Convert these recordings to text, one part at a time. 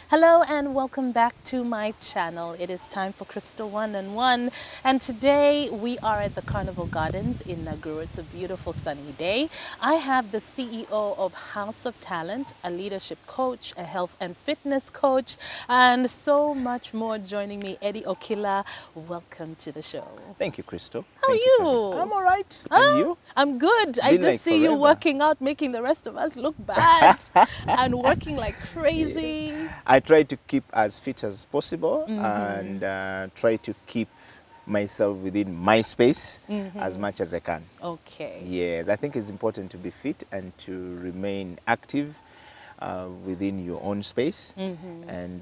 Hello and welcome back to my channel. It is time for Crystal One-on-One, and today we are at the Carnival Gardens in Naguru. It's a beautiful sunny day. I have the CEO of House of Talent, a leadership coach, a health and fitness coach, and so much more joining me. Eddie Okila, welcome to the show. Thank you, Crystal. How are Thank you for having me. you? I'm all right. And you? I'm good. It's I been just like see you forever. working out, making the rest of us look bad and working like crazy. I try to keep as fit as possible and try to keep myself within my space as much as I can. Okay. Yes, I think it's important to be fit and to remain active within your own space. And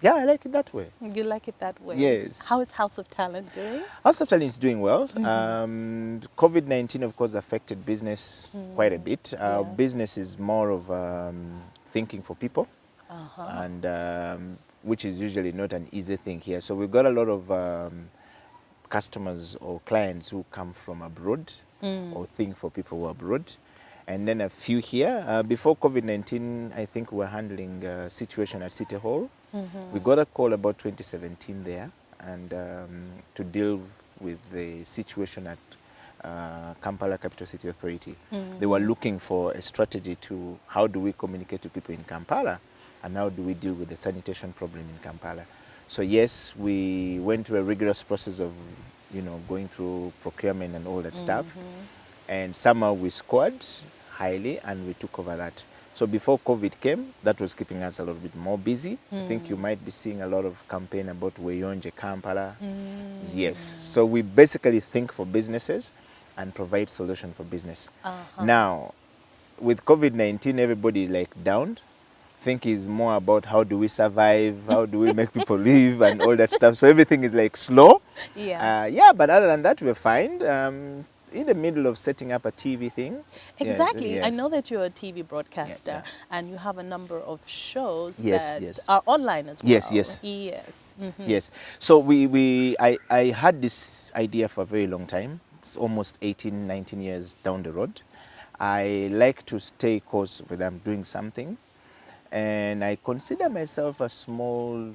yeah, I like it that way. You like it that way? Yes. How is House of Talent doing? House of Talent is doing well. COVID-19, of course, affected business quite a bit. Yeah. Business is more of thinking for people, and which is usually not an easy thing here. So we've got a lot of customers or clients who come from abroad or think for people who are abroad. And then a few here. Before COVID-19, I think we were handling a situation at City Hall. We got a call about 2017 there, and to deal with the situation at Kampala Capital City Authority. They were looking for a strategy to how do we communicate to people in Kampala, and how do we deal with the sanitation problem in Kampala. So yes, we went through a rigorous process of, going through procurement and all that stuff. And somehow we scored highly and we took over that. So before COVID came, that was keeping us a little bit more busy. I think you might be seeing a lot of campaign about Weyonje Kampala. Yes. So we basically think for businesses and provide solution for business. Now, with COVID-19, everybody down. Think is more about how do we survive, how do we make people live and all that stuff. So everything is slow. Yeah. But other than that, we're fine. In the middle of setting up a TV thing. Exactly. Yes. I know that you're a TV broadcaster Yeah. and you have a number of shows Yes, that yes. are online as well. Yes. Yes. Yes. So I had this idea for a very long time. It's almost 18, 19 years down the road. I like to stay course when I'm doing something. And I consider myself a small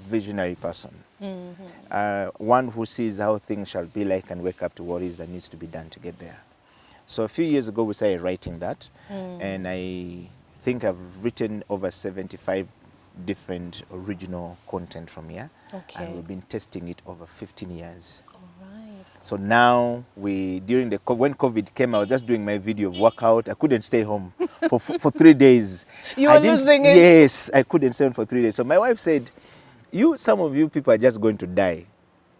visionary person. One who sees how things shall be like and wake up to what is that needs to be done to get there. So a few years ago, we started writing that. And I think I've written over 75 different original content from here. Okay. And we've been testing it over 15 years. All right. So now when COVID came, I was just doing my video of workout. I couldn't stay home for 3 days. You were losing it? Yes, I couldn't stay home for 3 days. So my wife said, some of you people are just going to die.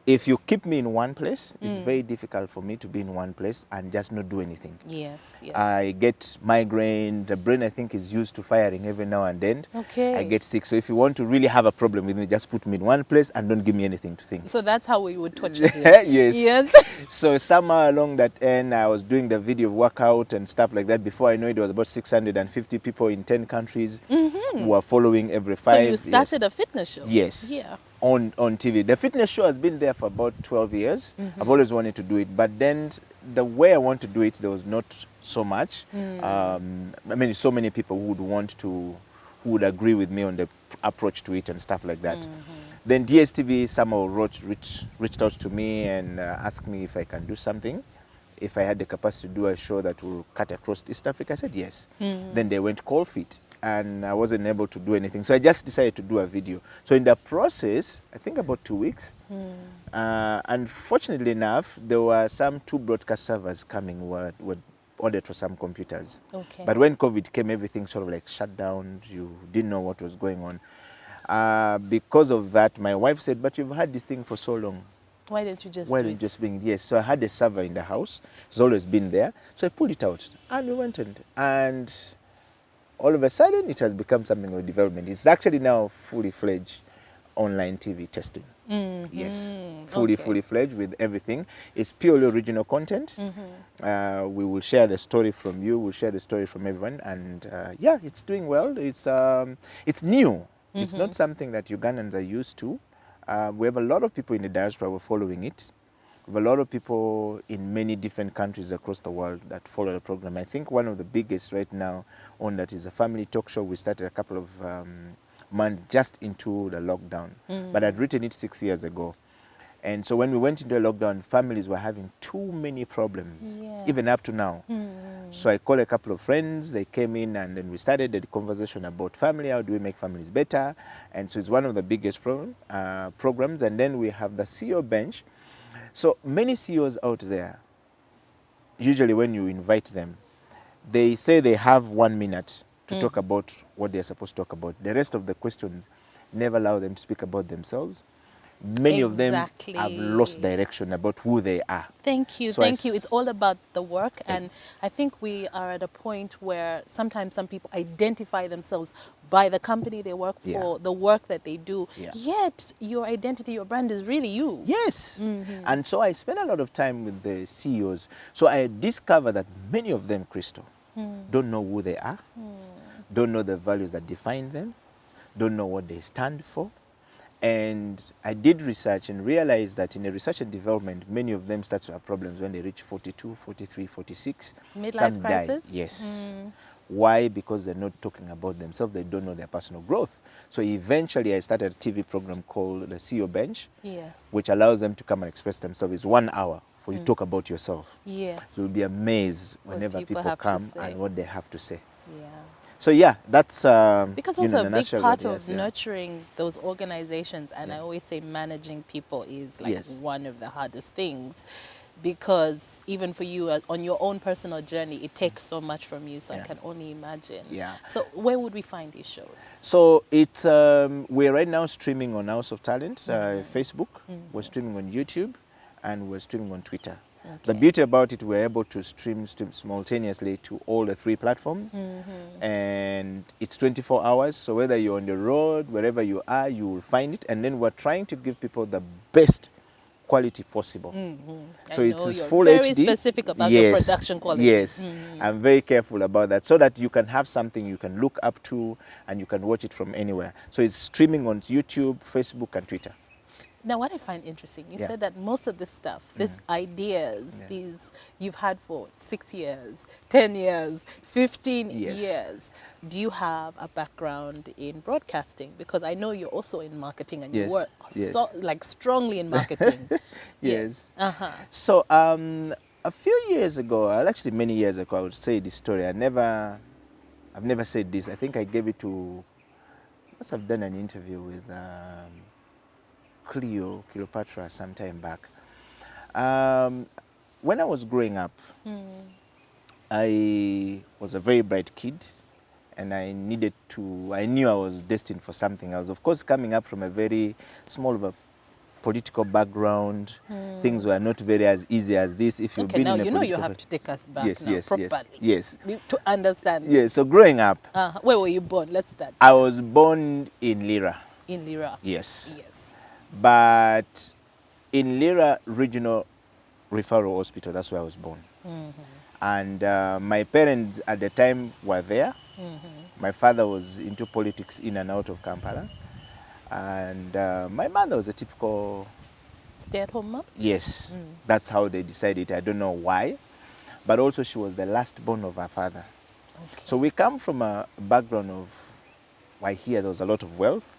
If you keep me in one place, it's very difficult for me to be in one place and just not do anything. Yes. I get migraine. The brain, I think, is used to firing every now and then. Okay. I get sick. So if you want to really have a problem with me, just put me in one place and don't give me anything to think. So that's how we would torture you. Yes. Yes. So somehow along that end, I was doing the video workout and stuff like that. Before I know it, there was about 650 people in 10 countries who are following every 5. So you started a fitness show? Yes. Yeah. On TV. The fitness show has been there for about 12 years. I've always wanted to do it, but then the way I want to do it, there was not so much. So many people who would agree with me on the approach to it and stuff like that. Then DSTV somehow reached out to me and asked me if I can do something. If I had the capacity to do a show that will cut across East Africa, I said yes. Then they went cold feet and I wasn't able to do anything. So I just decided to do a video. So in the process, I think about 2 weeks, unfortunately enough, there were some 2 broadcast servers coming were ordered for some computers. Okay. But when COVID came, everything sort of shut down. You didn't know what was going on. Because of that, my wife said, but you've had this thing for so long. Why didn't you just Why do didn't it? you just bring it? Yes. So I had a server in the house. It's always been there. So I pulled it out and we went in. And all of a sudden, it has become something of development. It's actually now fully fledged online TV testing. Yes, fully fledged with everything. It's purely original content. We will share the story from you. We'll share the story from everyone, and yeah, it's doing well. It's new. It's not something that Ugandans are used to. We have a lot of people in the diaspora who are following it. We have a lot of people in many different countries across the world that follow the program. I think one of the biggest right now on that is a family talk show. We started a couple of month just into the lockdown. But I'd written it 6 years ago. And so when we went into a lockdown, families were having too many problems, even up to Yes. now. So I called a couple of friends, they came in, and then we started a conversation about family, how do we make families better? And so it's one of the biggest programs. And then we have the CEO bench. So many CEOs out there, usually when you invite them, they say they have 1 minute to talk about what they're supposed to talk about. The rest of the questions never allow them to speak about themselves. Many of them have lost Exactly. direction about who they are. Thank you, So I thank you. It's all about the work, and Ex- I think we are at a point where sometimes some people identify themselves by the company they work Yeah. for, the work that they do. Yeah. Yet your identity, your brand is really you. Yes. And so I spend a lot of time with the CEOs. So I discover that many of them, Crystal, don't know who they are, don't know the values that define them, don't know what they stand for. And I did research and realized that in a research and development, many of them start to have problems when they reach 42, 43, 46. Midlife Some die. crisis? Yes. Why? Because they're not talking about themselves. They don't know their personal growth. So eventually I started a TV program called the CEO Bench, Yes. which allows them to come and express themselves. It's 1 hour for you to talk about yourself. Yes. You'll be amazed What whenever people people have to come say. and what they have to say. Yeah. So yeah, that's Because you also know, a in a big nutshell, part what- of yes, yeah. nurturing those organizations, and I Yeah. always say managing people is like Yes. one of the hardest things, because even for you on your own personal journey, it takes so much from you. So I Yeah. can only imagine. Yeah. So where would we find these shows? So it's we're right now streaming on House of Talent, Facebook. We're streaming on YouTube, and we're streaming on Twitter. The Okay. beauty about it, we're able to stream simultaneously to all the 3 platforms, and it's 24 hours. So whether you're on the road, wherever you are, you will find it. And then we're trying to give people the best quality possible. So I it's know this you're full very HD. specific about your Yes, production quality. yes. I'm very careful about that, so that you can have something you can look up to and you can watch it from anywhere. So it's streaming on YouTube, Facebook, and Twitter. Now, what I find interesting, you Yeah. said that most of this stuff, these ideas, Yeah. these you've had for 6 years, 10 years, 15 Yes. years. Do you have a background in broadcasting? Because I know you're also in marketing, and Yes, you work yes. so, like strongly in marketing. Yes. Yeah. Uh-huh. So a few years ago, actually many years ago, I would say this story. I've never said this. I think I gave it to. Must have done an interview with Cleopatra some time back. When I was growing up, I was a very bright kid, and I knew I was destined for something else. Of course, coming up from a very small of a political background, things were not very as easy as this. If you've Okay, been now in a you know you political have to take us back yes, now yes, yes, properly. yes. To understand. Yes, so growing up, Where were you born? Let's start. I was born in Lira. In Lira. Yes. Yes. But in Lira Regional Referral Hospital, that's where I was born. And my parents at the time were there. My father was into politics in and out of Kampala. And my mother was a typical, Stay-at-home mom? yes, that's how they decided. I don't know why. But also she was the last born of her father. Okay. So we come from a background of, I hear there was a lot of wealth.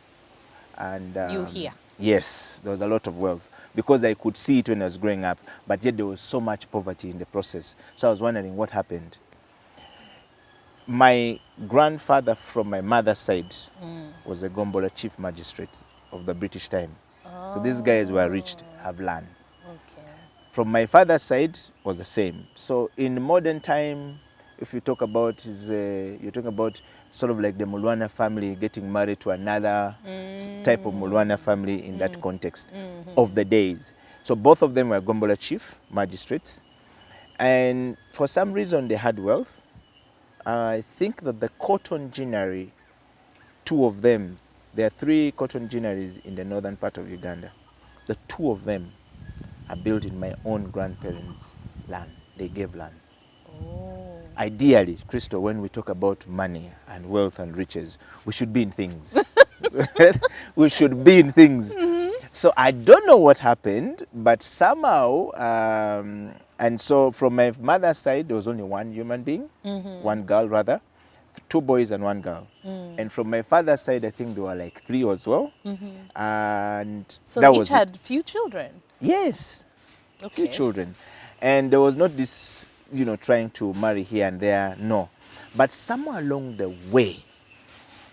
And You hear? Yes, there was a lot of wealth, because I could see it when I was growing up, but yet there was so much poverty in the process. So I was wondering what happened. My grandfather from my mother's side was a Gombola chief magistrate of the British time. So these guys were rich, have land. Okay. From my father's side was the same. So in modern time, if you talk about, you're talking about sort of like the Mulwana family getting married to another type of Mulwana family in that context of the days. So both of them were Gombola chief magistrates. And for some reason they had wealth. I think that the cotton ginnery, 2 of them, there are 3 cotton ginneries in the northern part of Uganda. The 2 of them are built in my own grandparents' land. They gave land. Oh. Ideally, Crystal, when we talk about money and wealth and riches, we should be in things. We should be in things. So I don't know what happened, but somehow, and so from my mother's side, there was only one human being, one girl rather. 2 boys and 1 girl. And from my father's side, I think there were like 3 as well. And So that each was it. had few children. Yes, few Okay. children. And there was not this, trying to marry here and there, no. But somewhere along the way,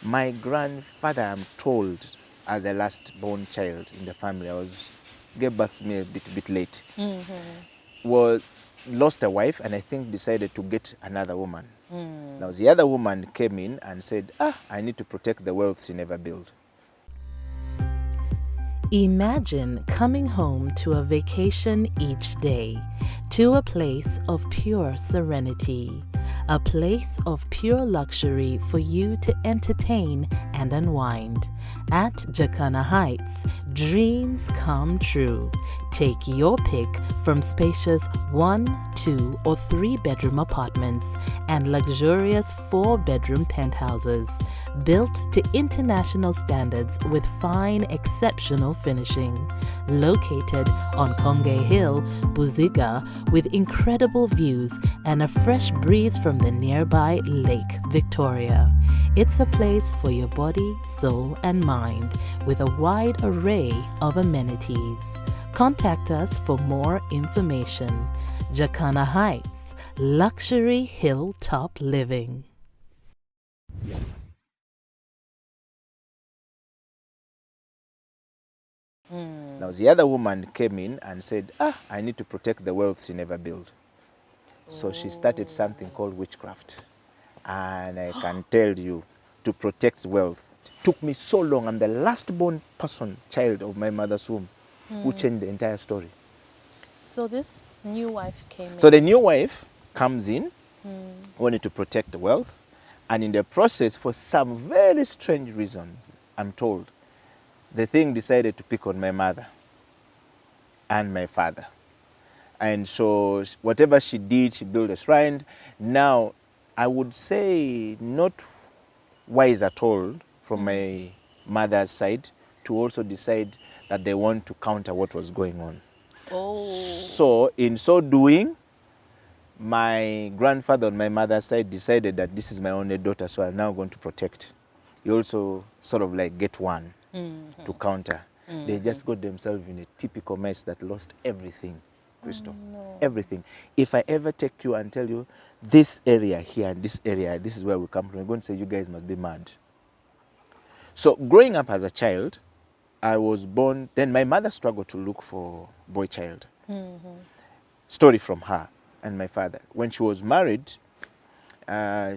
my grandfather, I'm told, as a last born child in the family, gave birth to me a bit late, was lost a wife and I think decided to get another woman. Now the other woman came in and said, I need to protect the wealth she never built. Imagine coming home to a vacation each day, to a place of pure serenity, a place of pure luxury for you to entertain and unwind. At Jacana Heights, dreams come true. Take your pick from spacious 1, 2, or 3 bedroom apartments and luxurious 4-bedroom penthouses, built to international standards with fine, exceptional finishing. Located on Konge Hill, Buziga, with incredible views and a fresh breeze from the nearby Lake Victoria. It's a place for your body, soul, and mind with a wide array of amenities. Contact us for more information. Jacana Heights, luxury hilltop living. Now the other woman came in and said, I need to protect the wealth she never built. So she started something called witchcraft. And I can tell you, to protect wealth, it took me so long. I'm the last born child of my mother's womb, who changed the entire story. So this new wife came in. So the new wife comes in, wanted to protect the wealth, and in the process, for some very strange reasons, I'm told, the thing decided to pick on my mother and my father. And so whatever she did, she built a shrine. Now, I would say not wise at all from my mother's side to also decide that they want to counter what was going on. So in so doing, my grandfather on my mother's side decided that this is my only daughter, so I'm now going to protect. He also sort of like get one to counter. They just got themselves in a typical mess that lost everything, Crystal. Everything. If I ever take you and tell you this area here and this area, this is where we come from, I'm going to say you guys must be mad. So growing up as a child, I was born, then my mother struggled to look for boy child. Story from her and my father. When she was married,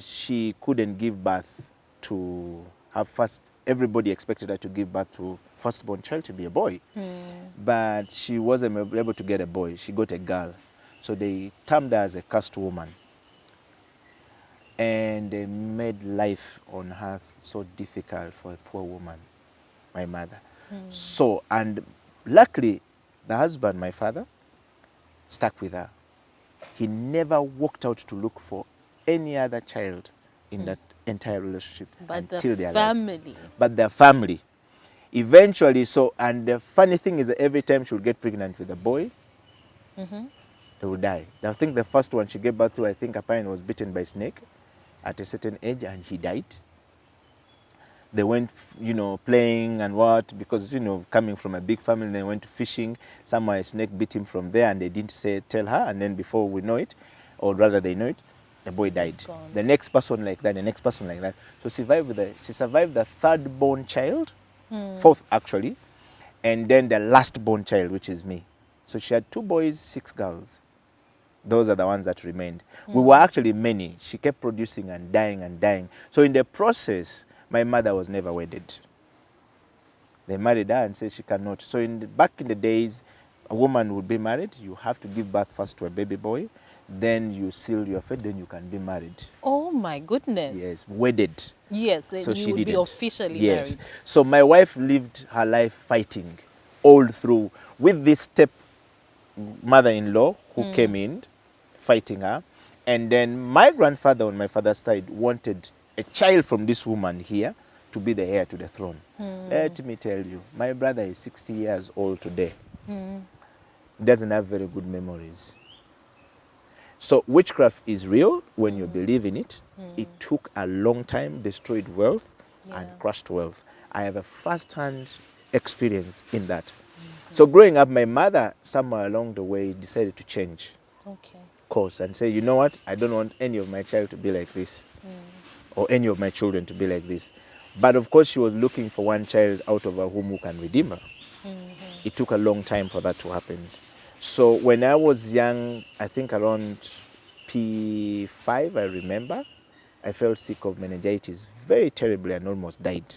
she couldn't give birth to her first, everybody expected her to give birth to firstborn child to be a boy. But she wasn't able to get a boy, she got a girl. So they termed her as a cursed woman. And they made life on earth so difficult for a poor woman, my mother. So, and luckily, the husband, my father, stuck with her. He never walked out to look for any other child in that entire relationship until their family. life. But their family. Eventually, so, and the funny thing is that every time she would get pregnant with a boy, they would die. I think the first one she gave birth to, I think apparently was bitten by a snake at a certain age and he died. They went, playing and what, because, coming from a big family, they went fishing. Somewhere a snake bit him from there and they didn't tell her. And then before we know it, or rather they know it, the boy died. The next person like that, the next person like that. So she survived the third born child, fourth actually, and then the last born child, which is me. So she had 2 boys, 6 girls. Those are the ones that remained. We were actually many. She kept producing and dying and dying. So in the process, my mother was never wedded. They married her and said she cannot. So back in the days, a woman would be married. You have to give birth first to a baby boy. Then you seal your fate. Then you can be married. Oh my goodness. Yes, wedded. Yes, then so you she would be didn't. officially Yes. married. So my wife lived her life fighting all through with this step mother-in-law who came in fighting her. And then my grandfather on my father's side wanted a child from this woman here to be the heir to the throne. Let me tell you, my brother is 60 years old today. He doesn't have very good memories. So witchcraft is real when you believe in it. It took a long time, destroyed wealth and Yeah. crushed wealth. I have a first-hand experience in that. So growing up, my mother, somewhere along the way, decided to change Okay. course and say, you know what, I don't want any of my child to be like this, or any of my children to be like this. But of course, she was looking for one child out of her whom who can redeem her. It took a long time for that to happen. So when I was young, I think around P5, I remember, I fell sick of meningitis very terribly and almost died.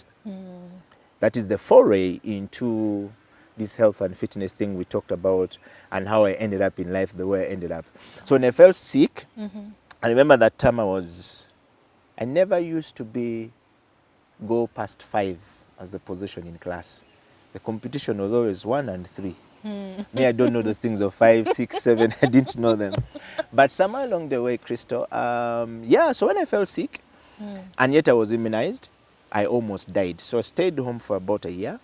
That is the foray into this health and fitness thing we talked about and how I ended up in life the way I ended up. So when I fell sick, I remember that time I never used to go past 5 as the position in class. The competition was always 1 and 3. Me, I don't know those things of 5, 6, 7. I didn't know them. But somewhere along the way, Crystal, so when I fell sick, and yet I was immunized, I almost died. So I stayed home for about a year,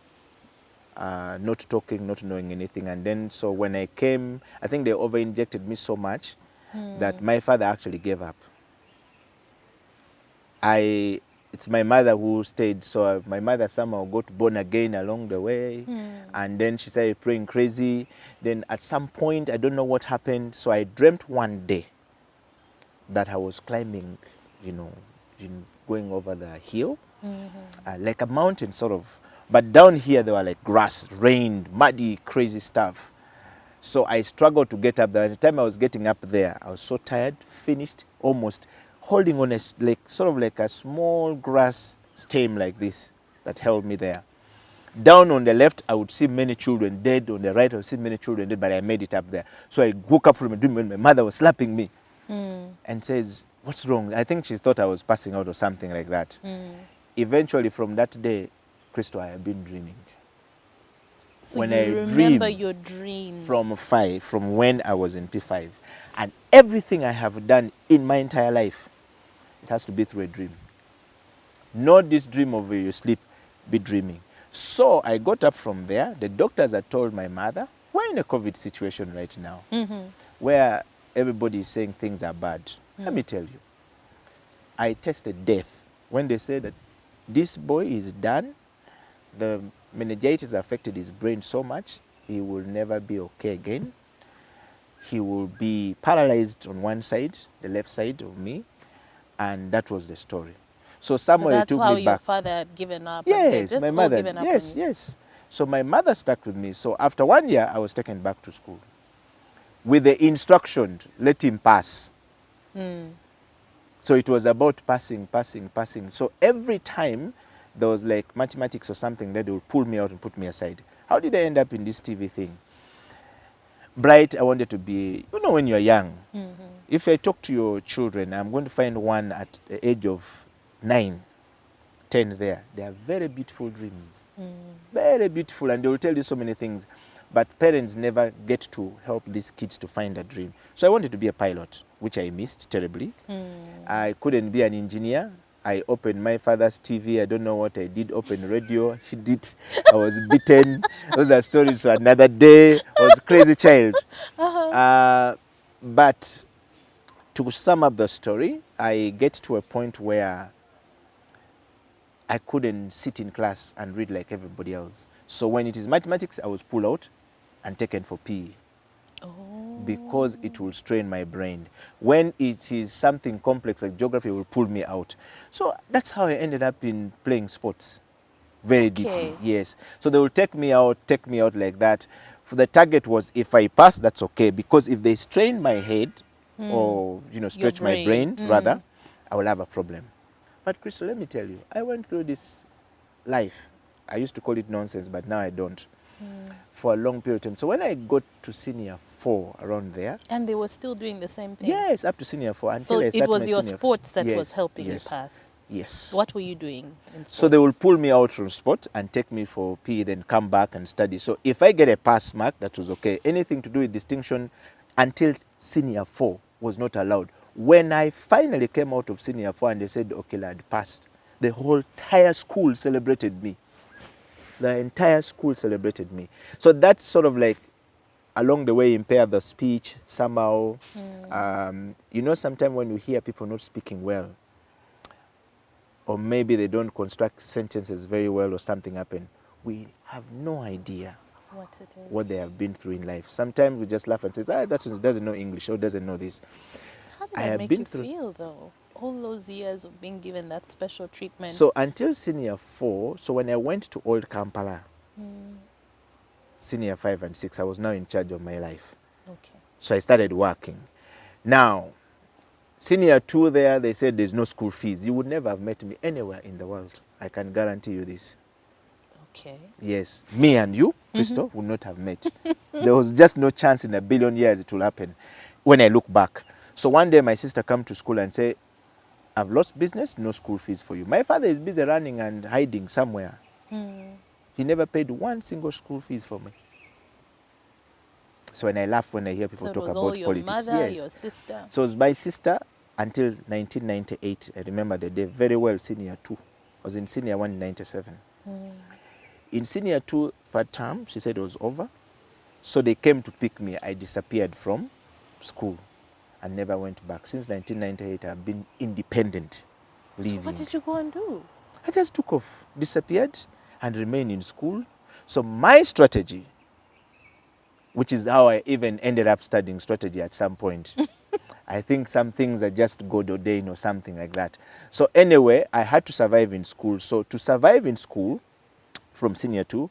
not talking, not knowing anything. And then, so when I came, I think they over-injected me so much that my father actually gave up. It's my mother who stayed. So my mother somehow got born again along the way. And then she started praying crazy. Then at some point, I don't know what happened. So I dreamt one day that I was climbing, going over the hill, like a mountain sort of. But down here, there were like grass, rain, muddy, crazy stuff. So I struggled to get up there. By the time I was getting up there, I was so tired, finished, almost holding on sort of like a small grass stem like this that held me there. Down on the left, I would see many children dead. On the right, I would see many children dead, but I made it up there. So I woke up from a dream when my mother was slapping me and says, "What's wrong?" I think she thought I was passing out or something like that. Eventually, from that day, Crystal, I have been dreaming. So When you I remember dream your dreams from when I was in P5, and everything I have done in my entire life, it has to be through a dream. Not this dream of you sleep, be dreaming. So I got up from there. The doctors had told my mother, we're in a COVID situation right now, where everybody is saying things are bad. Let me tell you, I tasted death when they said that this boy is done. The meningitis affected his brain so much, he will never be okay again. He will be paralyzed on one side, the left side of me, and that was the story. So So somewhere it that's took how me your back. father had given up and they Yes, just my all mother, given up on you. yes. So my mother stuck with me. So after 1 year, I was taken back to school with the instruction, let him pass. So it was about passing. So every time there was like mathematics or something, that they would pull me out and put me aside. How did I end up in this TV thing? Bright, I wanted to be, when you're young, if I talk to your children, I'm going to find one at the age of 9, 10 there. They are very beautiful dreams. Very beautiful, and they will tell you so many things. But parents never get to help these kids to find a dream. So I wanted to be a pilot, which I missed terribly. I couldn't be an engineer. I opened my father's TV. I don't know what I did. Open radio. He did. I was beaten. Those are stories for another day. I was a crazy child. But to sum up the story, I get to a point where I couldn't sit in class and read like everybody else. So when it is mathematics, I was pulled out and taken for PE because it will strain my brain. When it is something complex like geography, it will pull me out. So that's how I ended up in playing sports very deeply. Yes. So they will take me out like that. For the target was, if I pass, that's okay. Because if they strain my head or stretch my brain rather, I will have a problem. But Crystal, let me tell you, I went through this life. I used to call it nonsense, but now I don't. For a long period of time. So when I got to senior 4, around there. And they were still doing the same thing? Yes, up to senior 4 until so I it started was my your senior sports that yes, was helping yes, you pass? Yes. What were you doing in sports? So they will pull me out from sport and take me for PE, then come back and study. So if I get a pass mark, that was okay. Anything to do with distinction until senior 4 was not allowed. When I finally came out of senior 4 and they said Okila had passed, the whole entire school celebrated me. The entire school celebrated me. So that's sort of like along the way impair the speech somehow. You know, sometimes when you hear people not speaking well, or maybe they don't construct sentences very well, or something happened, we have no idea What it is. what they have been through in life. Sometimes we just laugh and say, that person doesn't know English or doesn't know this. How did I that have make been you through. feel, though? All those years of being given that special treatment. So until senior 4, so when I went to Old Kampala, senior 5 and 6, I was now in charge of my life. Okay. So I started working. Now, senior 2 there, they said there's no school fees. You would never have met me anywhere in the world. I can guarantee you this. Okay. Yes, me and you, Crystal, would not have met. There was just no chance in a billion years it will happen when I look back. So one day my sister come to school and say, I've lost business, no school fees for you. My father is busy running and hiding somewhere. He never paid one single school fees for me. So when I laugh when I hear people So it talk was about all your politics. mother, Yes. your sister. So it was my sister until 1998. I remember the day very well, senior 2. I was in senior 1 in 97. In senior 2, third term, she said it was over. So they came to pick me. I disappeared from school and never went back. Since 1998, I've been independent, living. So what did you go and do? I just took off, disappeared, and remained in school. So my strategy, which is how I even ended up studying strategy at some point. I think some things are just God ordained or something like that. So anyway, I had to survive in school. So to survive in school from senior 2,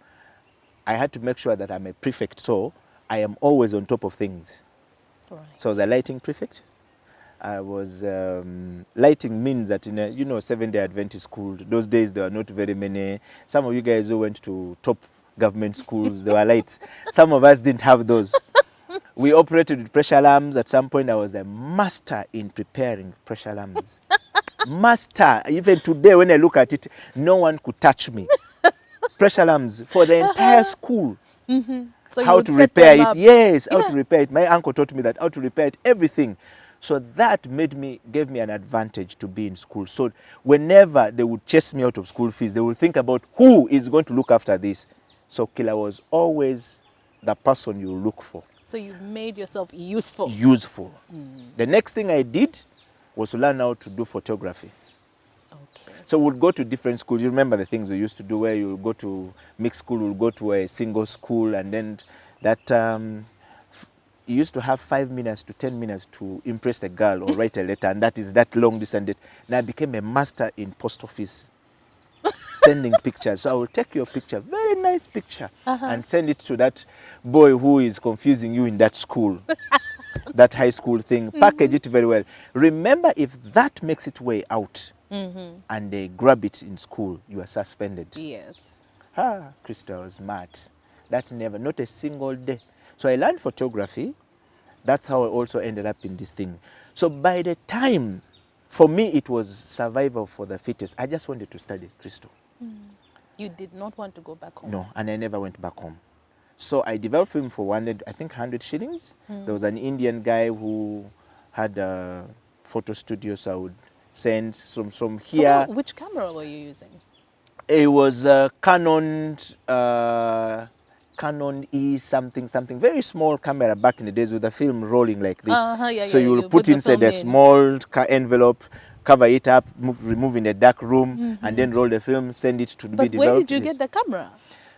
I had to make sure that I'm a prefect. So I am always on top of things. Right. So I was a lighting prefect. I was lighting means that in a 7-day Adventist school, those days there were not very many. Some of you guys who went to top government schools, there were lights. Some of us didn't have those. We operated with pressure alarms. At some point I was a master in preparing pressure alarms. Master. Even today when I look at it, no one could touch me. Pressure alarms for the entire school. So you How would to set repair them it. up. Yes, how Yeah. to repair it. My uncle taught me that, how to repair it, everything. So that gave me an advantage to be in school. So whenever they would chase me out of school fees, they would think about who is going to look after this. So Okila was always the person you look for. So you made yourself useful. Useful. The next thing I did was to learn how to do photography. Okay. So we'd go to different schools. You remember the things we used to do where you go to mixed school, we'll go to a single school, and then that you used to have 5 minutes to 10 minutes to impress a girl or write a letter, and that is that long distance. Now I became a master in post office sending pictures. So I will take your picture, very nice picture, and send it to that boy who is confusing you in that school. That high school thing, package it very well. Remember, if that makes its way out and they grab it in school, you are suspended. Yes. Crystal was smart. That never, not a single day. So I learned photography. That's how I also ended up in this thing. So by the time, for me, it was survival for the fittest. I just wanted to study, Crystal. You did not want to go back home. No, and I never went back home. So I developed film for 100 shillings. There was an Indian guy who had a photo studio, so I would send some here. So which camera were you using? It was a Canon E something, very small camera back in the days with the film rolling like this. So you will you put the inside film a in. small envelope, cover it up, remove in a dark room, and then roll the film, send it to be But developed. where did you get the camera?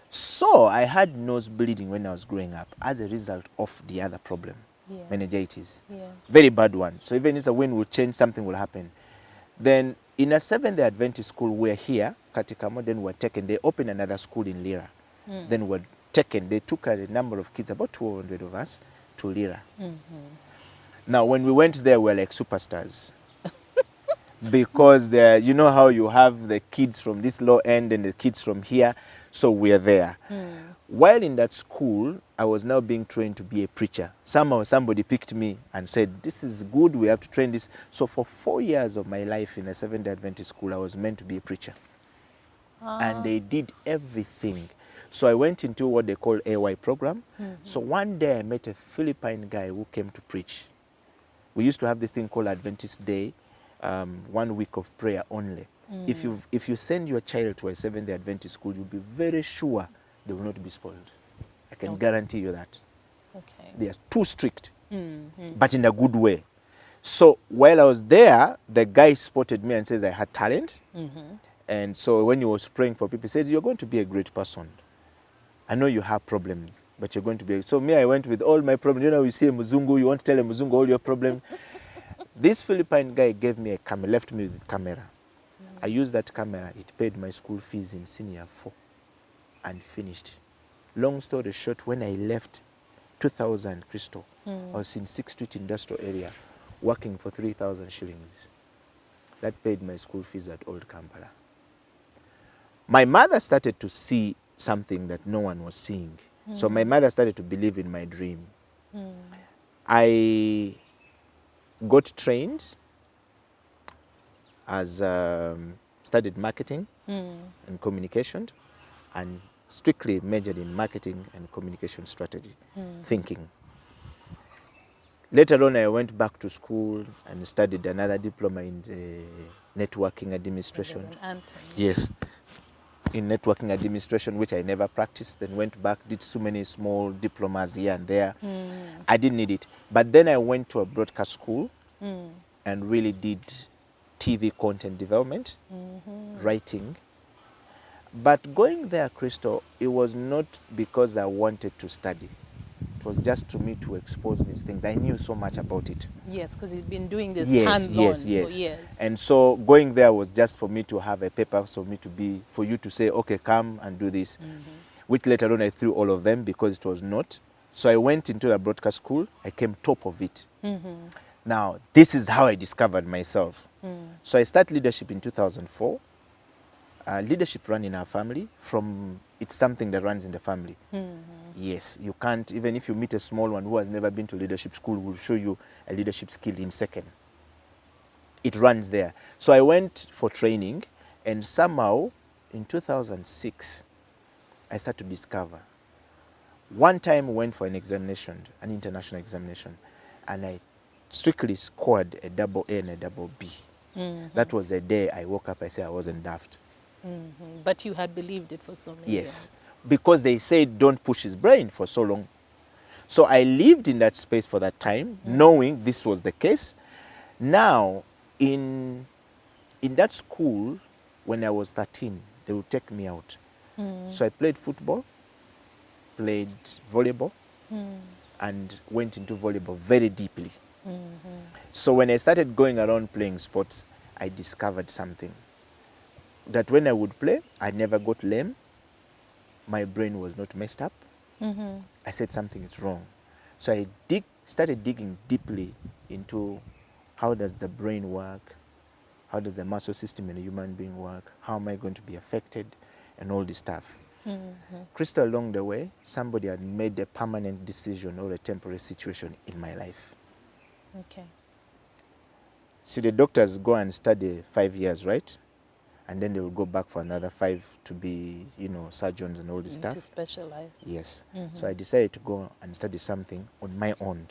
So I had nose bleeding when I was growing up as a result of the other problem, Yes. meningitis. Yes. Very bad one. So even if the wind will change, something will happen. Then in a 7-day Adventist school, we're here, Katikamo, then we're taken. They opened another school in Lira. Then we're taken. They took a number of kids, about 200 of us, to Lira. Now, when we went there, we were like superstars. Because you know how you have the kids from this low end and the kids from here, so we're there. While in that school, I was now being trained to be a preacher. Somehow somebody picked me and said, this is good, we have to train this. So for 4 years of my life in a 7-day Adventist school, I was meant to be a preacher. And they did everything. So I went into what they call AY program. So one day I met a Philippine guy who came to preach. We used to have this thing called Adventist Day, 1 week of prayer only. If you send your child to a 7-day Adventist school, you'll be very sure they will not be spoiled. I can guarantee you that. Okay. They are too strict, but in a good way. So while I was there, the guy spotted me and says I had talent. And so when he was praying for people, he said, "You're going to be a great person. I know you have problems, but you're going to be." So me, I went with all my problems. You know, you see a Muzungu, you want to tell a Muzungu all your problems. This Philippine guy gave me a camera, left me with a camera. I used that camera. It paid my school fees in senior 4 and finished. Long story short, when I left 2000 Crystal, I was in 6th Street Industrial Area working for 3,000 shillings. That paid my school fees at Old Kampala. My mother started to see something that no one was seeing. So my mother started to believe in my dream. I got trained as studied marketing and communication, and strictly majored in marketing and communication strategy thinking. Later on, I went back to school and studied another diploma in networking administration. Yes, in networking administration, which I never practiced. Then went back, did so many small diplomas here and there. I didn't need it. But then I went to a broadcast school and really did TV content development, writing. But going there, Crystal, it was not because I wanted to study. It was just to me to expose me to things. I knew so much about it. Yes, because you've been doing this Yes, hands-on yes, yes. for years. And so going there was just for me to have a paper, for you to say, okay, come and do this. Which later on I threw all of them because it was not. So I went into the broadcast school. I came top of it. Now, this is how I discovered myself. So I started leadership in 2004. Leadership ran in our family. It's something that runs in the family. Yes, you can't, even if you meet a small one who has never been to leadership school, will show you a leadership skill in second. It runs there. So I went for training, and somehow in 2006, I started to discover. One time I went for an examination, an international examination, and I strictly scored a double A and a double B. That was the day I woke up, I said I wasn't daft. But you had believed it for so many years. Yes, because they said don't push his brain for so long. So I lived in that space for that time, knowing this was the case. Now, in that school, when I was 13, they would take me out. So I played football, played volleyball, and went into volleyball very deeply. So when I started going around playing sports, I discovered something. That when I would play, I never got lame. My brain was not messed up. I said something is wrong. So I started digging deeply into how does the brain work, how does the muscle system in a human being work, how am I going to be affected, and all this stuff. Crystal, along the way, somebody had made a permanent decision or a temporary situation in my life. Okay. See, the doctors go and study 5 years, right? And then they will go back for another 5 to be, surgeons and all this stuff. To specialize. Yes. So I decided to go and study something on my own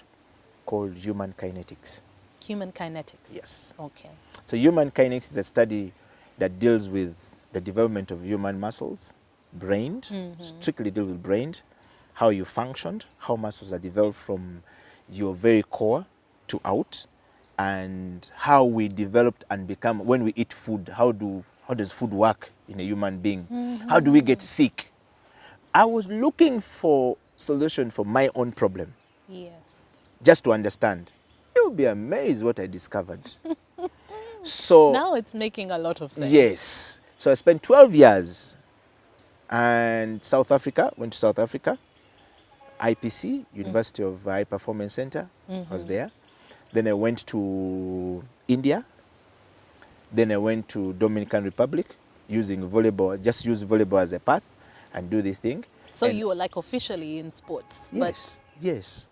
called human kinetics. Human kinetics? Yes. Okay. So human kinetics is a study that deals with the development of human muscles, brain, strictly deal with brain, how you functioned, how muscles are developed from your very core to out, and how we developed and become, when we eat food, how does food work in a human being? How do we get sick? I was looking for solution for my own problem. Yes. Just to understand. You'll be amazed what I discovered. So now it's making a lot of sense. Yes. So I spent 12 years and went to South Africa, IPC, University of High Performance Center, I was there. Then I went to India. Then I went to Dominican Republic using volleyball, just use volleyball as a path and do this thing. So you were like officially in sports? Yes, yes.